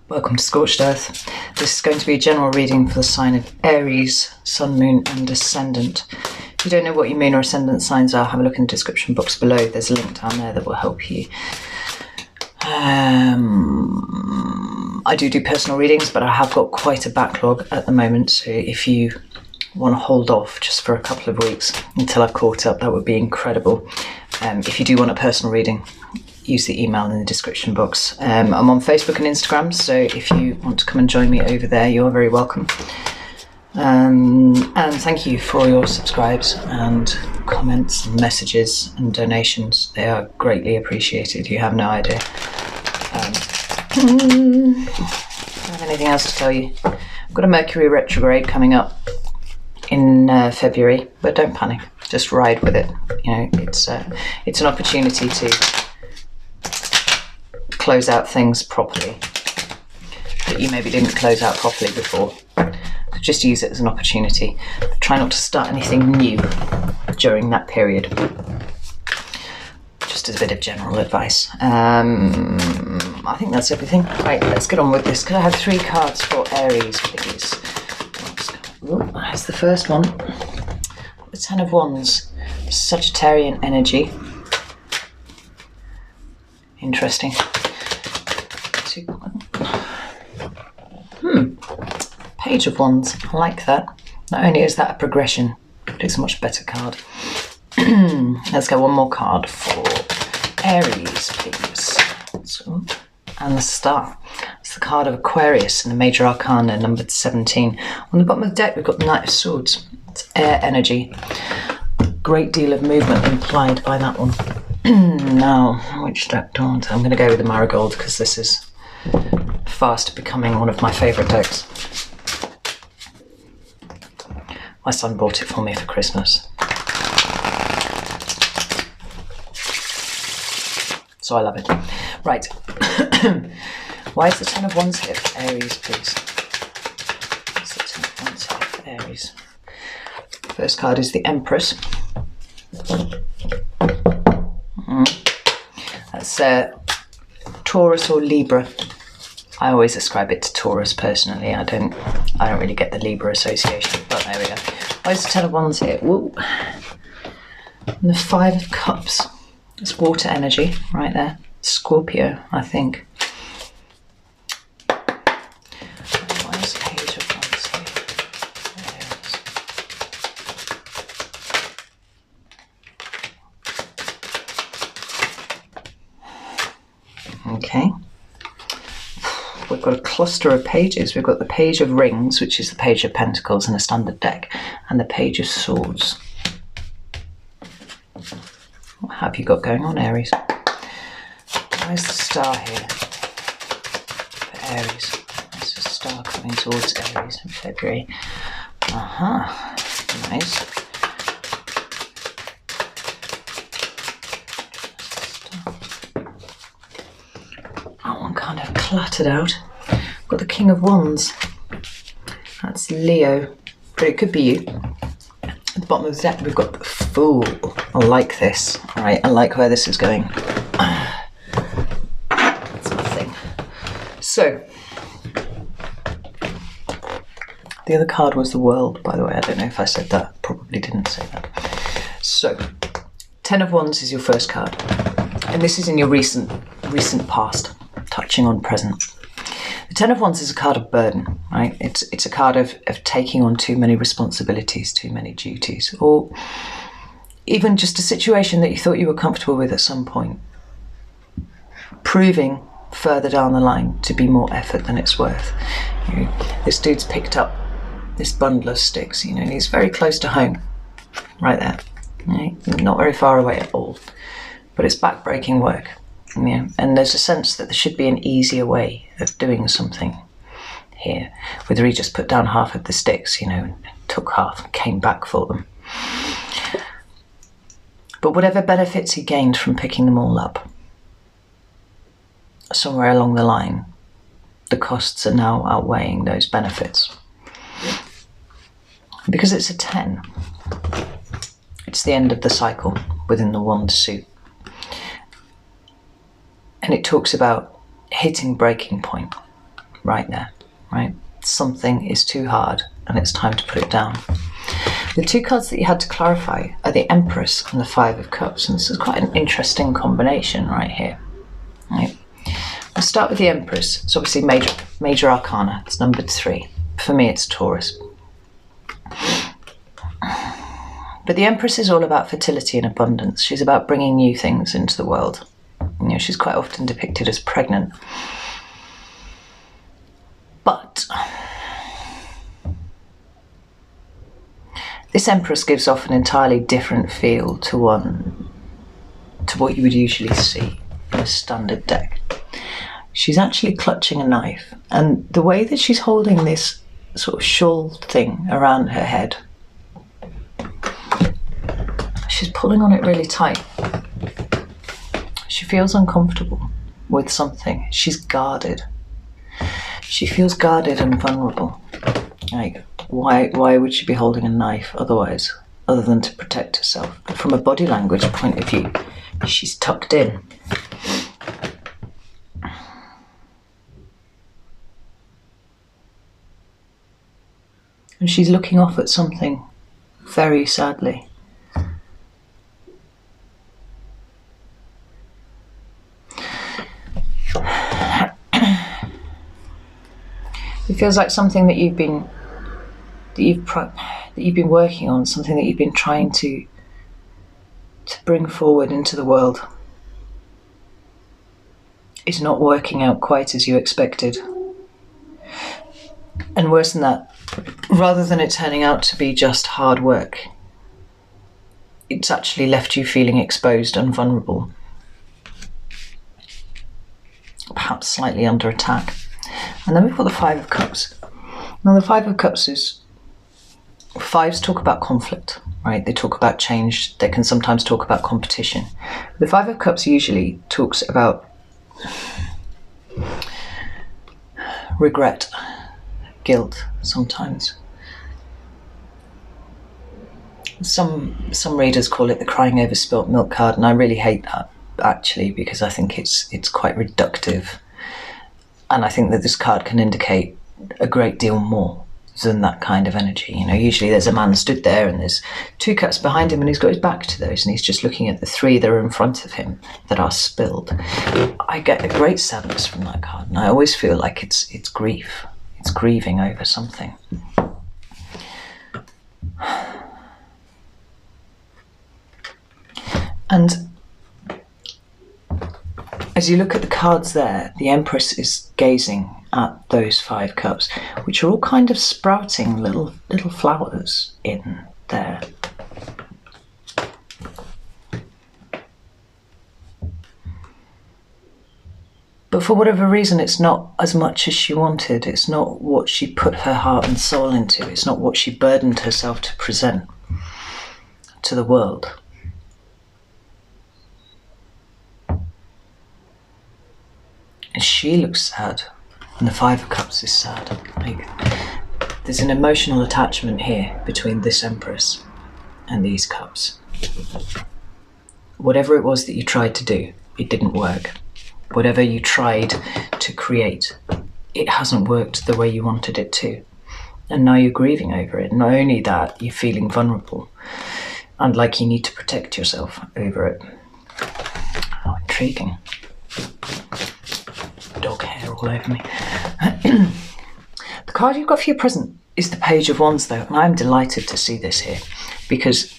Welcome to Scorched Earth. This is going to be a general reading for the sign of Aries, Sun, Moon and Ascendant. If you don't know what your Moon or Ascendant signs are, have a look in the description box below. There's a link down there that will help you. I do personal readings, but I have got quite a backlog at the moment, so if you want to hold off just for a couple of weeks until I've caught up, that would be incredible. If you do want a personal reading, use the email in the description box. I'm on Facebook and Instagram, so if you want to come and join me over there, you're very welcome. And thank you for all your subscribes and comments and messages and donations. They are greatly appreciated. You have no idea. I don't have anything else to tell you. I've got a Mercury retrograde coming up in February, but don't panic. Just ride with it. You know, it's an opportunity to close out things properly that you maybe didn't close out properly before. Just use it as an opportunity. Try not to start anything new during that period. Just as a bit of general advice. I think that's everything. Right, let's get on with this. Could I have 3 cards for Aries, please? That's the first one. The Ten of Wands. Sagittarian energy. Interesting. Page of Wands. I like that. Not only is that a progression, but it's a much better card. Let's go one more card for Aries, please. And the Star. It's the card of Aquarius in the Major Arcana, numbered 17. On the bottom of the deck, we've got the Knight of Swords. It's air energy. Great deal of movement implied by that one. Now, which deck do I want? I'm going to go with the Marigold because this is fast becoming one of my favourite decks. My son bought it for me for Christmas. So I love it. Right. Why is the Ten of Wands here for Aries, please? What's the Ten of Wands here for Aries? First card is the Empress. That's Taurus or Libra. I always ascribe it to Taurus personally. I don't really get the Libra association, but there we go. Why is the Ten of Wands here? Woo. And the Five of Cups. It's water energy right there. Scorpio, I think. Why is the Page of Wands here? There it is. Okay. We've got a cluster of pages. We've got the Page of Rings, which is the Page of Pentacles in a standard deck, and the Page of Swords. What have you got going on, Aries? Where's the Star here for Aries? There's the Star coming towards Aries in February. Nice. That one kind of cluttered out. We've got the King of Wands. That's Leo, but it could be you. At the bottom of the deck, we've got the Fool. I like this. All right, I like where this is going. That's my thing. So, the other card was the World, by the way. I don't know if I said that. Probably didn't say that. So, Ten of Wands is your first card. And this is in your recent past, touching on present. The Ten of Wands is a card of burden, right? It's a card of taking on too many responsibilities, too many duties, or even just a situation that you thought you were comfortable with at some point, proving further down the line to be more effort than it's worth. You know, this dude's picked up this bundle of sticks, you know, and he's very close to home, right there, right? Not very far away at all, but it's back-breaking work. Yeah, and there's a sense that there should be an easier way of doing something here, whether he just put down half of the sticks, you know, took half and came back for them. But whatever benefits he gained from picking them all up, somewhere along the line, the costs are now outweighing those benefits. Because it's a 10, it's the end of the cycle within the wand suit. And it talks about hitting breaking point, right there, right? Something is too hard and it's time to put it down. The two cards that you had to clarify are the Empress and the Five of Cups, and this is quite an interesting combination right here. Right. I'll start with the Empress. It's obviously major arcana. It's number 3. For me, it's Taurus. But the Empress is all about fertility and abundance. She's about bringing new things into the world. You know, she's quite often depicted as pregnant. But this Empress gives off an entirely different feel to what you would usually see in a standard deck. She's actually clutching a knife, and the way that she's holding this sort of shawl thing around her head, she's pulling on it really tight. She feels uncomfortable with something. She's guarded. She feels guarded and vulnerable. Like, why would she be holding a knife otherwise, other than to protect herself? But from a body language point of view, she's tucked in. And she's looking off at something very sadly. It feels like something that you've been working on, something that you've been trying to bring forward into the world is not working out quite as you expected. And worse than that, rather than it turning out to be just hard work, it's actually left you feeling exposed and vulnerable, perhaps slightly under attack. And then we've got the Five of Cups. Now the Five of Cups is, fives talk about conflict, right? They talk about change. They can sometimes talk about competition. The Five of Cups usually talks about regret, guilt sometimes. Some readers call it the crying over spilt milk card, and I really hate that, actually, because I think it's quite reductive. And I think that this card can indicate a great deal more than that kind of energy. You know, usually there's a man stood there and there's 2 cups behind him and he's got his back to those and he's just looking at the 3 that are in front of him that are spilled. I get a great sadness from that card, and I always feel like it's grief. It's grieving over something. And as you look at the cards there, the Empress is gazing at those 5 cups, which are all kind of sprouting little flowers in there. But for whatever reason, it's not as much as she wanted. It's not what she put her heart and soul into. It's not what she burdened herself to present to the world. And she looks sad, and the Five of Cups is sad. Like, there's an emotional attachment here between this Empress and these cups. Whatever it was that you tried to do, it didn't work. Whatever you tried to create, it hasn't worked the way you wanted it to. And now you're grieving over it. Not only that, you're feeling vulnerable and like you need to protect yourself over it. Oh, intriguing. Dog hair all over me. The card you've got for your present is the Page of Wands, though, and I'm delighted to see this here because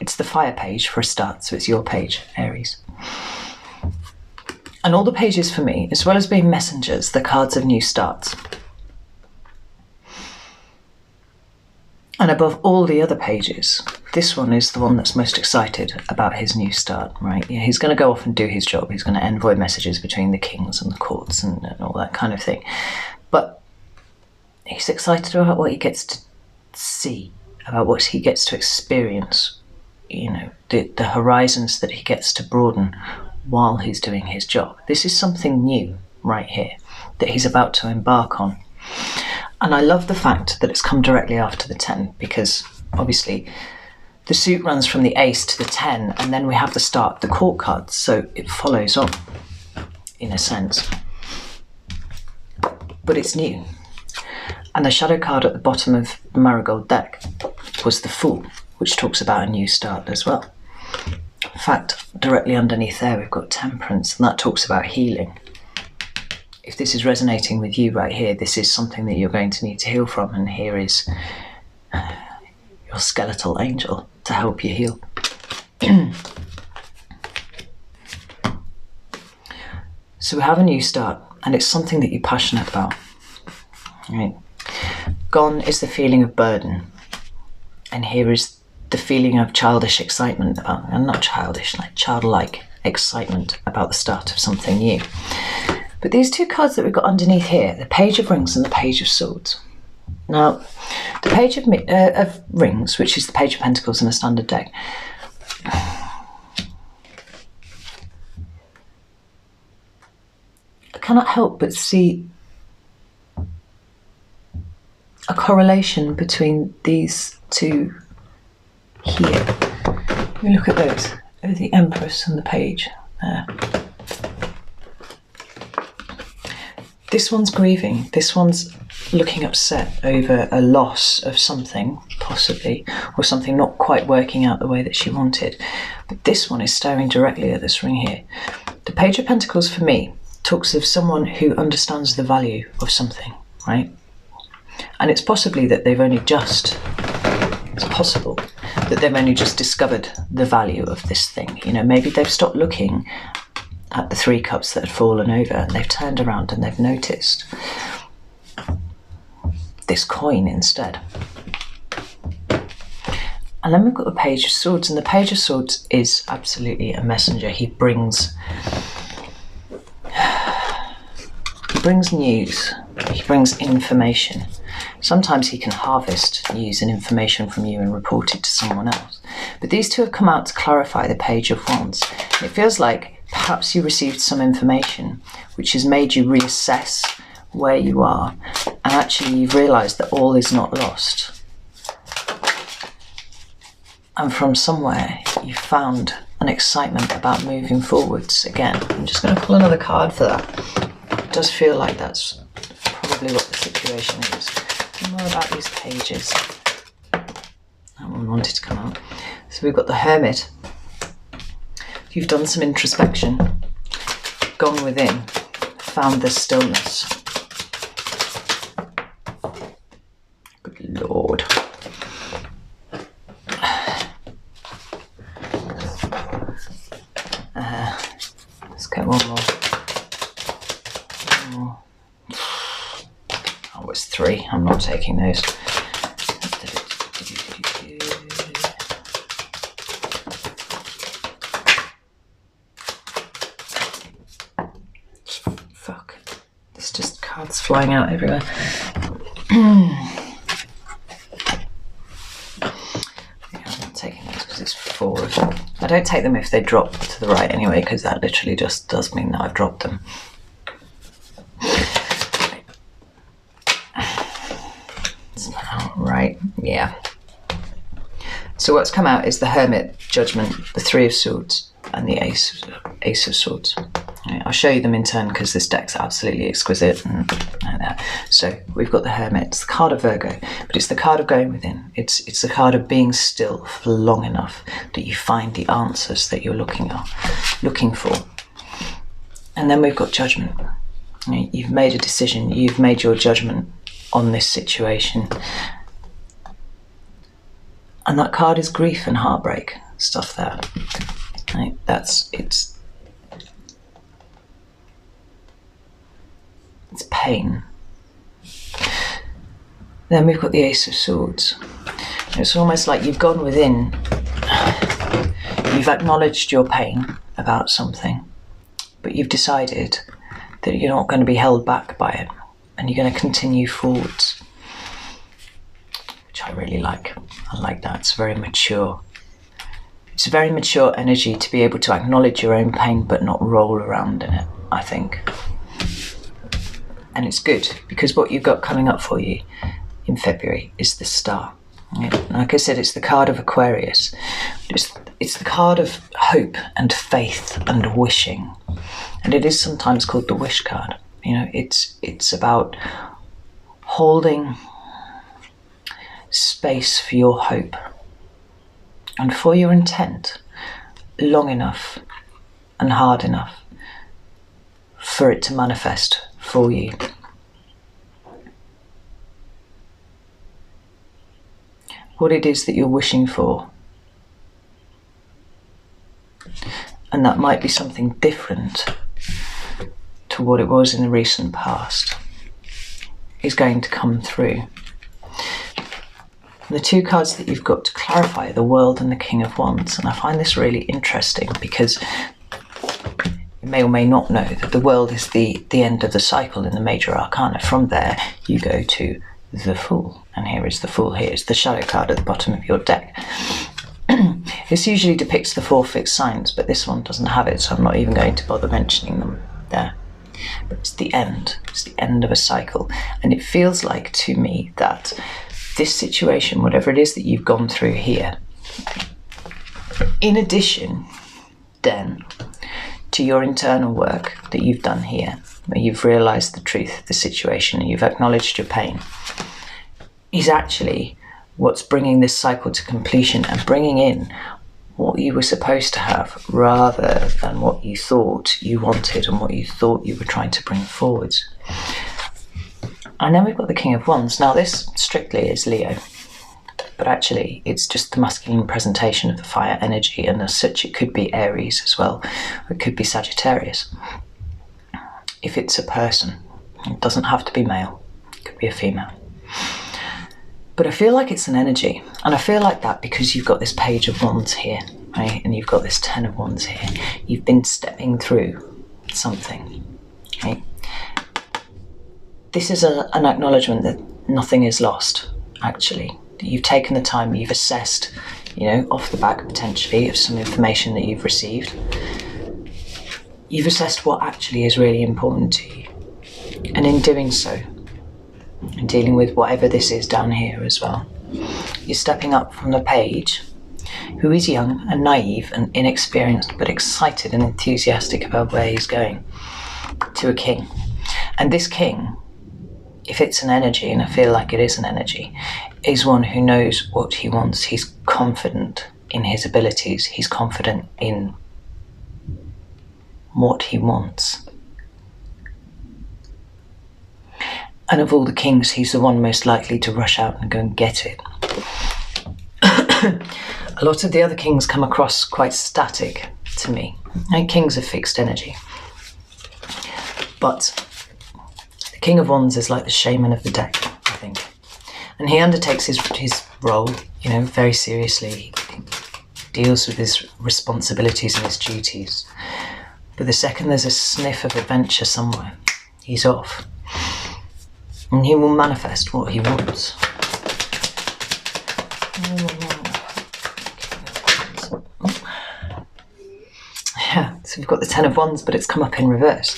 it's the fire page for a start, so it's your page, Aries. And all the pages for me, as well as being messengers, the cards of new starts. And above all the other pages, this one is the one that's most excited about his new start, right? Yeah, he's going to go off and do his job. He's going to envoy messages between the kings and the courts and all that kind of thing. But he's excited about what he gets to see, about what he gets to experience, you know, the horizons that he gets to broaden while he's doing his job. This is something new right here that he's about to embark on. And I love the fact that it's come directly after the 10, because obviously the suit runs from the ace to the 10, and then we have the start, the court cards, so it follows on in a sense. but it's new. And the shadow card at the bottom of the Marigold deck was the Fool, which talks about a new start as well. In fact, directly underneath there we've got Temperance, and that talks about healing. If this is resonating with you right here, this is something that you're going to need to heal from, and here is your skeletal angel to help you heal. So we have a new start, and it's something that you're passionate about. Right. Gone is the feeling of burden, and here is the feeling of childish excitement about, and not childish, like childlike excitement about the start of something new. But these two cards that we've got underneath here, the Page of Rings and the Page of Swords. Now, the Page of Rings, which is the Page of Pentacles in a standard deck, I cannot help but see a correlation between these two here. We look at those, the Empress and the Page there. This one's grieving, this one's looking upset over a loss of something, possibly, or something not quite working out the way that she wanted. But this one is staring directly at this ring here. The Page of Pentacles, for me, talks of someone who understands the value of something, right? And it's possibly that they've only just, it's possible that they've only just discovered the value of this thing. You know, maybe they've stopped looking at the 3 cups that had fallen over, and they've turned around and they've noticed this coin instead. And then we've got the Page of Swords, and the Page of Swords is absolutely a messenger. He brings news, he brings information. Sometimes he can harvest news and information from you and report it to someone else. But these two have come out to clarify the Page of Wands. It feels like perhaps you received some information which has made you reassess where you are, and actually you've realised that all is not lost. And from somewhere you found an excitement about moving forwards again. I'm just going to pull another card for that. It does feel like that's probably what the situation is. More about these pages. That one wanted to come out. So we've got the Hermit. You've done some introspection, gone within, found the stillness. Good Lord. Let's get one more. Oh, it's 3. I'm not taking those. Fuck. There's just cards flying out everywhere. Yeah, I'm not taking those because it's 4 of them. I don't take them if they drop to the right anyway, because that literally just does mean that I've dropped them. Right, yeah. So what's come out is the Hermit, Judgment, the 3 of Swords, and the Ace of Swords. Right, I'll show you them in turn because this deck's absolutely exquisite. And like that. So we've got the Hermit. It's the card of Virgo, but it's the card of going within. It's the card of being still for long enough that you find the answers that you're looking for. And then we've got Judgment. You know, you've made a decision. You've made your judgment on this situation. And that card is grief and heartbreak stuff there. Right? It's pain. Then we've got the Ace of Swords. It's almost like you've gone within, you've acknowledged your pain about something, but you've decided that you're not going to be held back by it, and you're going to continue forwards, which I really like. I like that. It's very mature. It's a very mature energy to be able to acknowledge your own pain but not roll around in it, I think. And it's good because what you've got coming up for you in February is the Star. Right? Like I said, it's the card of Aquarius. It's the card of hope and faith and wishing. And it is sometimes called the wish card. You know, it's about holding space for your hope and for your intent long enough and hard enough for it to manifest for you. What it is that you're wishing for, and that might be something different to what it was in the recent past, is going to come through. The two cards that you've got to clarify are the World and the King of Wands, and I find this really interesting because you may or may not know that the World is the end of the cycle in the major arcana. From there you go to the Fool, and here is the Fool. Here is the shadow card at the bottom of your deck. This usually depicts the 4 fixed signs, but this one doesn't have it, so I'm not even going to bother mentioning them there. But it's the end of a cycle, and it feels like to me that this situation, whatever it is that you've gone through here, in addition then to your internal work that you've done here, where you've realised the truth of the situation and you've acknowledged your pain, is actually what's bringing this cycle to completion and bringing in what you were supposed to have rather than what you thought you wanted and what you thought you were trying to bring forwards. And then we've got the King of Wands. Now this strictly is Leo, but actually it's just the masculine presentation of the fire energy, and as such it could be Aries as well, or it could be Sagittarius. If it's a person, it doesn't have to be male, it could be a female. But I feel like it's an energy, and I feel like that because you've got this Page of Wands here, right? And you've got this 10 of Wands here. You've been stepping through something, right? This is an acknowledgement that nothing is lost, actually. That you've taken the time, you've assessed, you know, off the back potentially of some information that you've received. You've assessed what actually is really important to you. And in doing so, and dealing with whatever this is down here as well, you're stepping up from the Page, who is young and naive and inexperienced, but excited and enthusiastic about where he's going, to a King. And this King, if it's an energy, and I feel like it is an energy, is one who knows what he wants. He's confident in his abilities. He's confident in what he wants. And of all the kings, he's the one most likely to rush out and go and get it. A lot of the other kings come across quite static to me. And kings are fixed energy. But the King of Wands is like the shaman of the deck, I think. And he undertakes his role, you know, very seriously. He deals with his responsibilities and his duties. But the second there's a sniff of adventure somewhere, he's off. And he will manifest what he wants. Yeah, so we've got the 10 of Wands, but it's come up in reverse.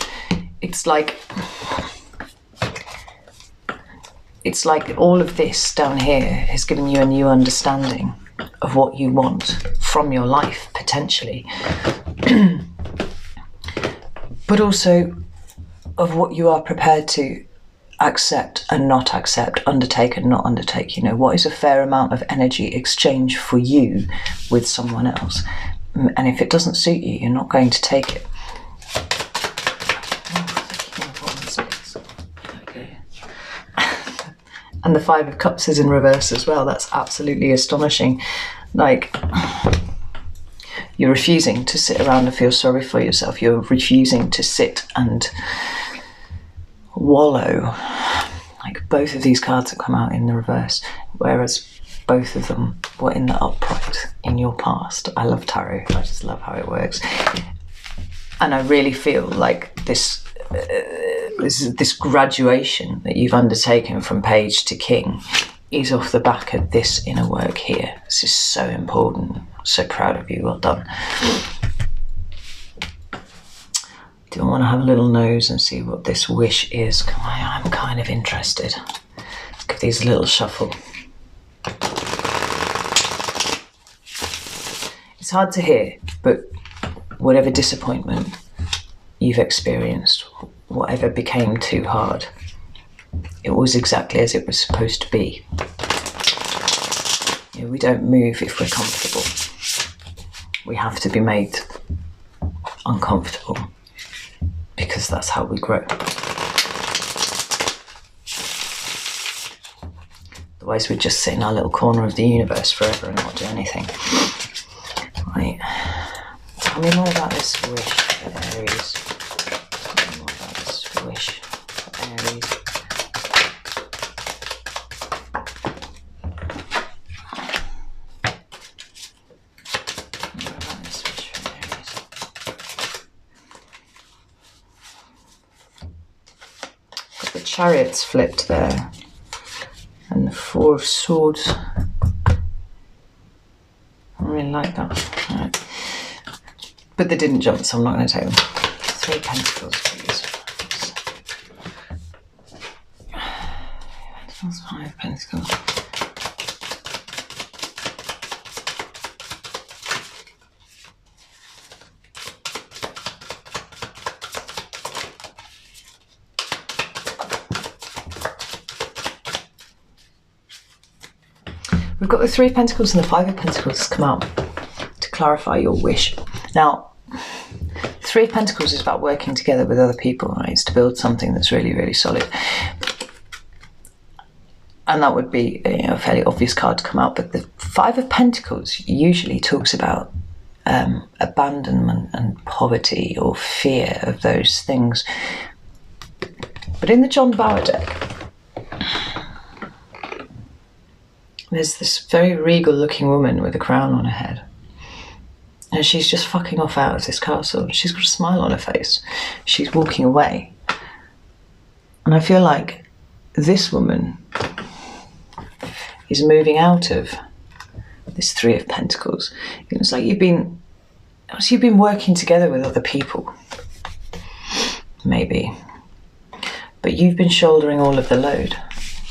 It's like all of this down here has given you a new understanding of what you want from your life, potentially. But also of what you are prepared to accept and not accept, undertake and not undertake. You know, what is a fair amount of energy exchange for you with someone else? And if it doesn't suit you, you're not going to take it. Okay. And the 5 of Cups is in reverse as well. That's absolutely astonishing. Like, you're refusing to sit around and feel sorry for yourself. You're refusing to sit and wallow. Like, both of these cards have come out in the reverse, whereas both of them were in the upright in your past. I love tarot. I just love how it works. And I really feel like this graduation that you've undertaken from Page to King is off the back of this inner work here. This is so important. So proud of you. Well done. Do I want to have a little nose and see what this wish is? I'm kind of interested. Let's give these a little shuffle. It's hard to hear, but whatever disappointment you've experienced, whatever became too hard, it was exactly as it was supposed to be. You know, we don't move if we're comfortable. We have to be made uncomfortable, because that's how we grow. Otherwise we'd just sit in our little corner of the universe forever and not do anything. Right, tell me more about this wish for Aries. Tell me more about this wish for Aries. More about this wish for Aries. Got the Chariots flipped there. And the Four of Swords. I really like that. All right. But they didn't jump, so I'm not going to take them. Three Pentacles, please. Pentacles, Five Pentacles. We've got the Three of Pentacles and the Five of Pentacles come out to clarify your wish. Now, Three of Pentacles is about working together with other people, right? It's to build something that's really, really solid. And that would be, you know, a fairly obvious card to come out. But the Five of Pentacles usually talks about abandonment and poverty or fear of those things. But in the John Bauer deck, there's this very regal looking woman with a crown on her head. And she's just fucking off out of this castle. She's got a smile on her face. She's walking away. And I feel like this woman is moving out of this Three of Pentacles. It's like you've been working together with other people. Maybe. But you've been shouldering all of the load.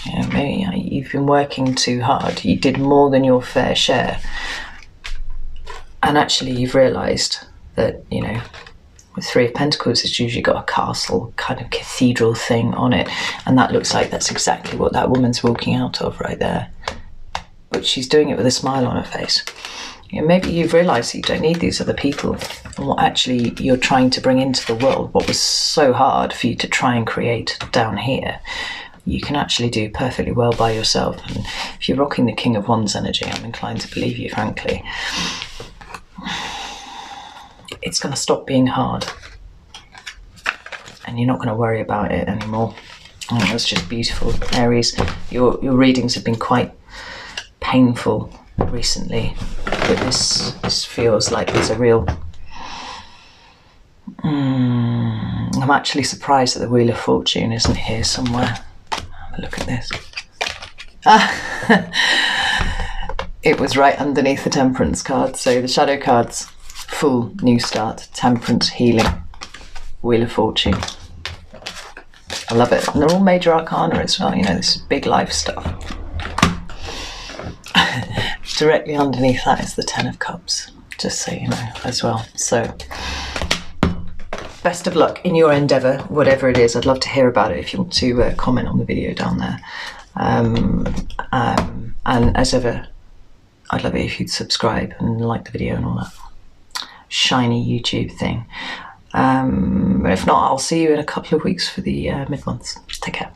You know, maybe you've been working too hard. You did more than your fair share. And actually you've realised that, you know, with Three of Pentacles, it's usually got a castle kind of cathedral thing on it. And that looks like that's exactly what that woman's walking out of right there. But she's doing it with a smile on her face. You know, maybe you've realised that you don't need these other people. And what actually you're trying to bring into the world, what was so hard for you to try and create down here, you can actually do perfectly well by yourself. And if you're rocking the King of Wands energy, I'm inclined to believe you, frankly. It's going to stop being hard. And you're not going to worry about it anymore. And that's just beautiful. Aries, your readings have been quite painful recently. But this feels like there's a real... I'm actually surprised that the Wheel of Fortune isn't here somewhere. Look at this. It was right underneath the Temperance card. So the shadow cards, Fool, New Start, Temperance, Healing, Wheel of Fortune. I love it. And they're all major arcana as well. You know, this is big life stuff. Directly underneath that is the Ten of Cups, just so you know as well. So best of luck in your endeavour, whatever it is. I'd love to hear about it if you want to comment on the video down there. And as ever, I'd love it if you'd subscribe and like the video and all that shiny YouTube thing. But if not, I'll see you in a couple of weeks for the mid-months. Take care.